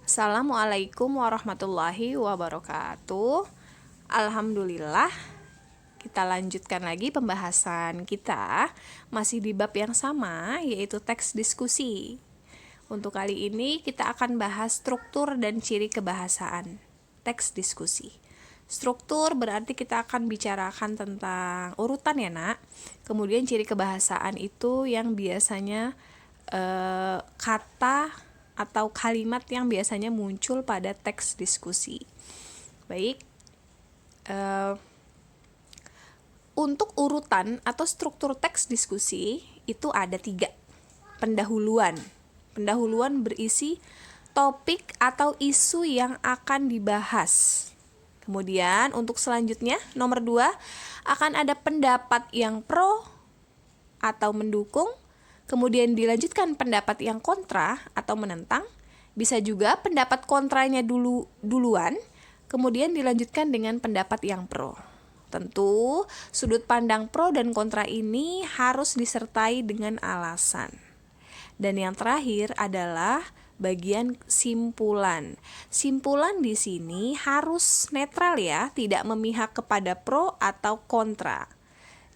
Assalamualaikum warahmatullahi wabarakatuh. Alhamdulillah, kita lanjutkan lagi pembahasan kita masih di bab yang sama, yaitu teks diskusi. Untuk kali ini kita akan bahas struktur dan ciri kebahasaan teks diskusi. Struktur berarti kita akan bicarakan tentang urutan ya nak. Kemudian ciri kebahasaan itu yang biasanya kata atau kalimat yang biasanya muncul pada teks diskusi. Baik, untuk urutan atau struktur teks diskusi itu ada 3. Pendahuluan berisi topik atau isu yang akan dibahas. Kemudian untuk selanjutnya nomor 2 akan ada pendapat yang pro atau mendukung. Kemudian dilanjutkan pendapat yang kontra atau menentang. Bisa juga pendapat kontranya duluan, kemudian dilanjutkan dengan pendapat yang pro. Tentu sudut pandang pro dan kontra ini harus disertai dengan alasan. Dan yang terakhir adalah bagian simpulan. Simpulan di sini harus netral ya, tidak memihak kepada pro atau kontra.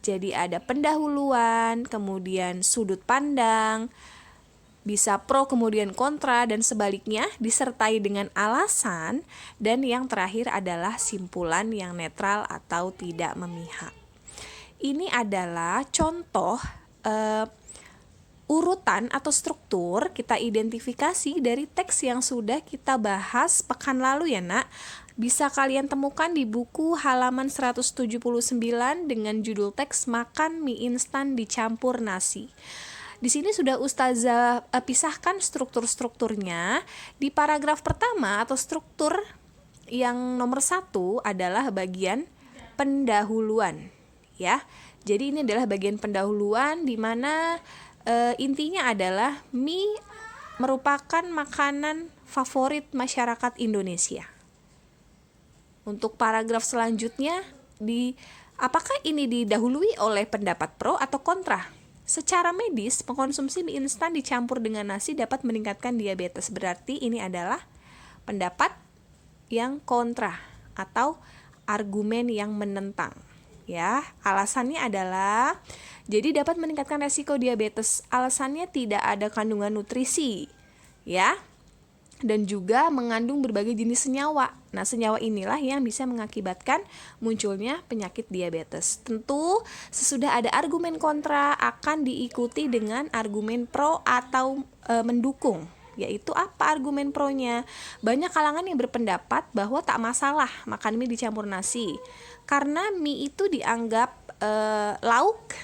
Jadi ada pendahuluan, kemudian sudut pandang, bisa pro kemudian kontra dan sebaliknya disertai dengan alasan, dan yang terakhir adalah simpulan yang netral atau tidak memihak. Ini adalah contoh urutan atau struktur kita identifikasi dari teks yang sudah kita bahas pekan lalu ya nak. Bisa kalian temukan di buku halaman 179 dengan judul teks Makan Mie Instan Dicampur Nasi. Di sini sudah Ustazah pisahkan struktur-strukturnya. Di paragraf pertama atau struktur yang nomor 1 adalah bagian pendahuluan ya. Jadi ini adalah bagian pendahuluan di mana intinya adalah mie merupakan makanan favorit masyarakat Indonesia. Untuk paragraf selanjutnya, apakah ini didahului oleh pendapat pro atau kontra? Secara medis, mengkonsumsi mie instan dicampur dengan nasi dapat meningkatkan diabetes. Berarti ini adalah pendapat yang kontra atau argumen yang menentang. Ya, alasannya adalah jadi dapat meningkatkan resiko diabetes. Alasannya tidak ada kandungan nutrisi, ya. Dan juga mengandung berbagai jenis senyawa. Nah, senyawa inilah yang bisa mengakibatkan munculnya penyakit diabetes. Tentu, sesudah ada argumen kontra akan diikuti dengan argumen pro atau mendukung. Yaitu apa argumen pro-nya? Banyak kalangan yang berpendapat bahwa tak masalah makan mie dicampur nasi. Karena mie itu dianggap lauk,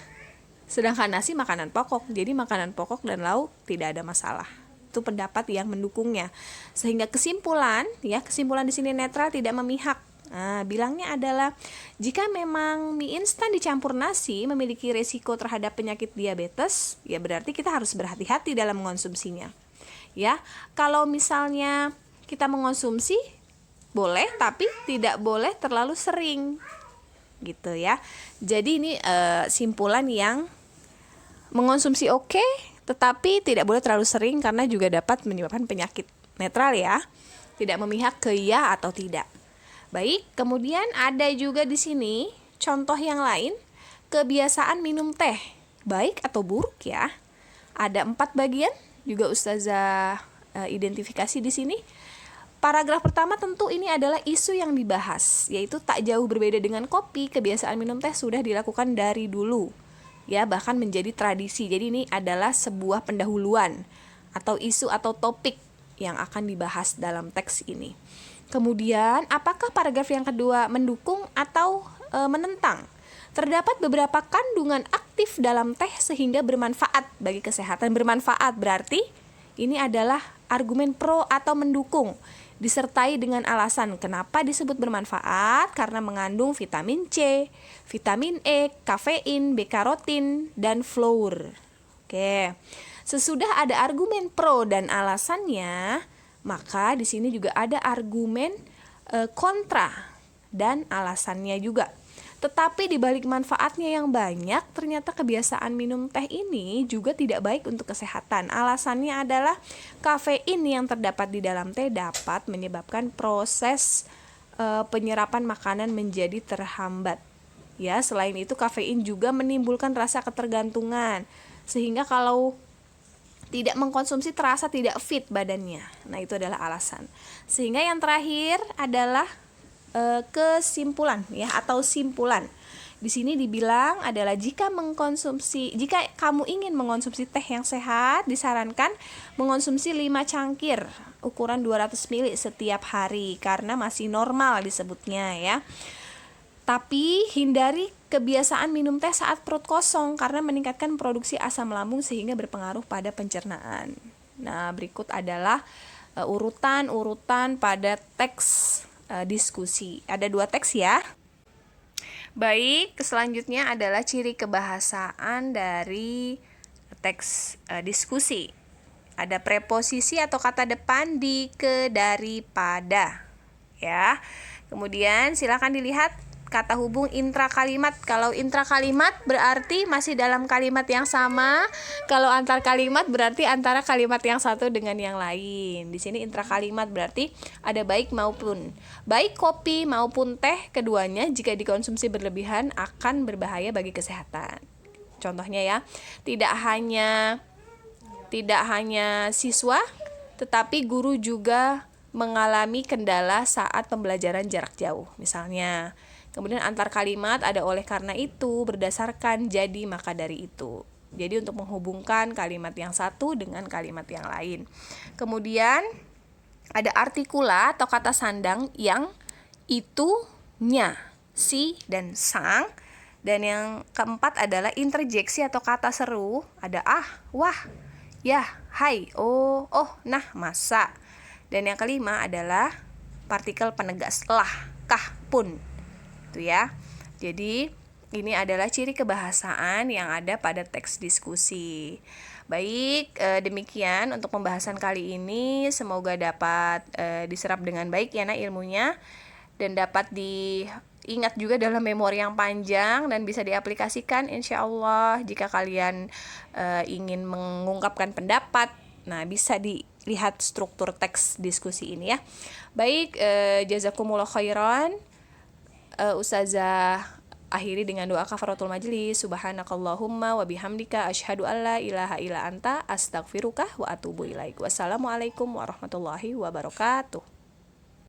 sedangkan nasi makanan pokok. Jadi makanan pokok dan lauk tidak ada masalah. Itu pendapat yang mendukungnya. Sehingga kesimpulan di sini netral, tidak memihak. Nah, bilangnya adalah jika memang mie instan dicampur nasi memiliki resiko terhadap penyakit diabetes, ya berarti kita harus berhati-hati dalam mengonsumsinya. Ya, kalau misalnya kita mengonsumsi boleh, tapi tidak boleh terlalu sering. Gitu ya. Jadi ini simpulan yang mengonsumsi oke, tetapi tidak boleh terlalu sering karena juga dapat menyebabkan penyakit. Netral ya, tidak memihak ke iya atau tidak. Baik, kemudian ada juga di sini contoh yang lain, kebiasaan minum teh, baik atau buruk ya. Ada 4 bagian, juga Ustazah identifikasi di sini. Paragraf pertama tentu ini adalah isu yang dibahas, yaitu tak jauh berbeda dengan kopi, kebiasaan minum teh sudah dilakukan dari dulu. Ya, bahkan menjadi tradisi. Jadi ini adalah sebuah pendahuluan atau isu atau topik yang akan dibahas dalam teks ini. Kemudian, apakah paragraf yang kedua mendukung atau menentang? Terdapat beberapa kandungan aktif dalam teh sehingga bermanfaat bagi kesehatan. Bermanfaat berarti ini adalah argumen pro atau mendukung, disertai dengan alasan kenapa disebut bermanfaat, karena mengandung vitamin C, vitamin E, kafein, beta-karotin, dan fluor. Oke. Sesudah ada argumen pro dan alasannya, maka di sini juga ada argumen kontra dan alasannya juga. Tetapi di balik manfaatnya yang banyak, ternyata kebiasaan minum teh ini juga tidak baik untuk kesehatan. Alasannya adalah kafein yang terdapat di dalam teh dapat menyebabkan proses penyerapan makanan menjadi terhambat. Ya, selain itu kafein juga menimbulkan rasa ketergantungan. Sehingga kalau tidak mengkonsumsi terasa tidak fit badannya. Nah, itu adalah alasan. Sehingga yang terakhir adalah kesimpulan ya atau simpulan. Di sini dibilang adalah jika kamu ingin mengonsumsi teh yang sehat, disarankan mengonsumsi 5 cangkir ukuran 200 ml setiap hari karena masih normal disebutnya ya. Tapi hindari kebiasaan minum teh saat perut kosong karena meningkatkan produksi asam lambung sehingga berpengaruh pada pencernaan. Nah, berikut adalah urutan-urutan pada teks diskusi. Ada 2 teks ya. Baik, selanjutnya adalah ciri kebahasaan dari teks diskusi. Ada preposisi atau kata depan di ke, dari, pada. Ya. Kemudian silakan dilihat kata hubung intrakalimat. Kalau intrakalimat berarti masih dalam kalimat yang sama. Kalau antar kalimat berarti antara kalimat yang satu dengan yang lain. Di sini intrakalimat berarti ada baik kopi maupun teh, keduanya jika dikonsumsi berlebihan akan berbahaya bagi kesehatan. Contohnya ya, tidak hanya siswa, tetapi guru juga mengalami kendala saat pembelajaran jarak jauh. Misalnya, kemudian antar kalimat ada oleh karena itu, berdasarkan, jadi, maka dari itu. Jadi untuk menghubungkan kalimat yang satu dengan kalimat yang lain. Kemudian ada artikula atau kata sandang yang itu, nya, si, dan sang. Dan yang keempat adalah interjeksi atau kata seru. Ada wah, ya, hai, oh, nah, masa. Dan yang kelima adalah partikel penegas lah, kah, pun. Itu ya. Jadi ini adalah ciri kebahasaan yang ada pada teks diskusi. Baik, demikian untuk pembahasan kali ini. Semoga dapat diserap dengan baik ya ilmunya, dan dapat diingat juga dalam memori yang panjang dan bisa diaplikasikan insya Allah jika kalian ingin mengungkapkan pendapat. Nah, bisa dilihat struktur teks diskusi ini ya. Baik, jazakumullah khairan. Ustazah akhiri dengan doa kafaratul majlis. Subhanakallahumma wa bihamdika asyhadu alla ilaha illa anta astaghfiruka wa atubu ilaik. Wassalamualaikum warahmatullahi wabarakatuh.